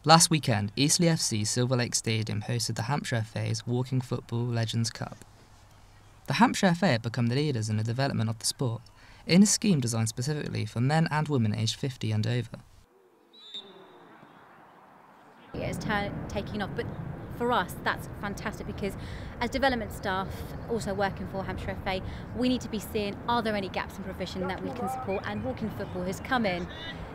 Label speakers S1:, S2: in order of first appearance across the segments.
S1: Last weekend, Eastleigh FC Silver Lake Stadium hosted the Hampshire FA's Walking Football Legends Cup. The Hampshire FA have become the leaders in the development of the sport, in a scheme designed specifically for men and women aged 50 and over.
S2: It's taking off, but for us that's fantastic because as development staff also working for Hampshire FA, we need to be seeing are there any gaps in provision that we can support, and Walking Football has come in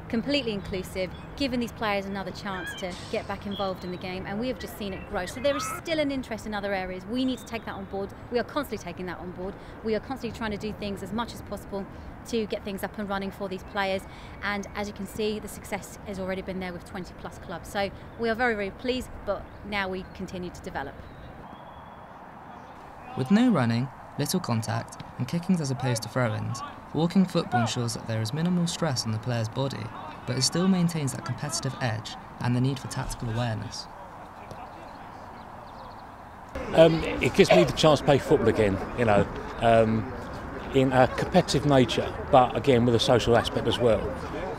S2: completely inclusive, giving these players another chance to get back involved in the game, and we have just seen it grow. So there is still an interest in other areas. We need to take that on board. We are constantly taking that on board. We are constantly trying to do things as much as possible to get things up and running for these players, and as you can see, the success has already been there with 20 plus clubs. So we are very, very pleased, but now we continue to develop.
S1: With no running, little contact and kickings as opposed to throw-ins, Walking Football ensures that there is minimal stress on the player's body, but it still maintains that competitive edge and the need for tactical awareness.
S3: It gives me the chance to play football again, in a competitive nature, but again with a social aspect as well.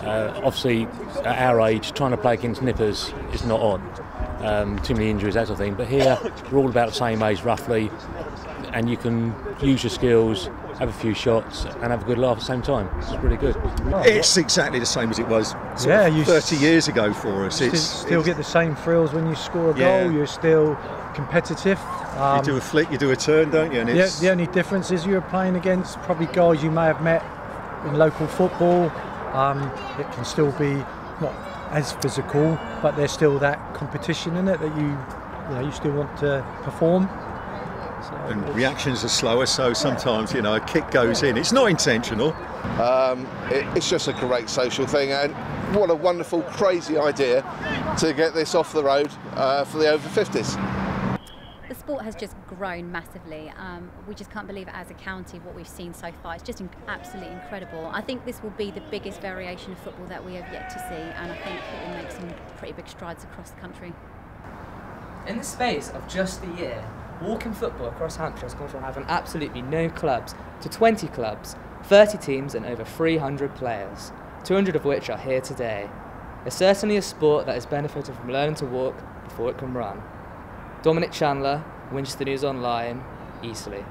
S3: Obviously, at our age, trying to play against nippers is not on. Too many injuries, that sort of thing. But here, we're all about the same age roughly, and you can use your skills, have a few shots and have a good laugh at the same time. It's really good.
S4: It's exactly the same as it was 30 years ago for us.
S5: You still get the same thrills when you score a goal. You're still competitive.
S4: You do a flick, you do a turn, don't you? And
S5: the only difference is you're playing against probably guys you may have met in local football. It can still be not as physical, but there's still that competition in it that you still want to perform.
S4: And reactions are slower, so sometimes a kick goes in. It's not intentional.
S6: It's just a great social thing, and what a wonderful, crazy idea to get this off the road for the over 50s.
S2: The sport has just grown massively. We just can't believe it as a county what we've seen so far. It's just absolutely incredible. I think this will be the biggest variation of football that we have yet to see, and I think it will make some pretty big strides across the country.
S1: In the space of just a year, Walking Football across Hampshire has gone from having absolutely no clubs to 20 clubs, 30 teams and over 300 players, 200 of which are here today. It's certainly a sport that has benefited from learning to walk before it can run. Dominic Chandler, Winchester News Online, Eastleigh.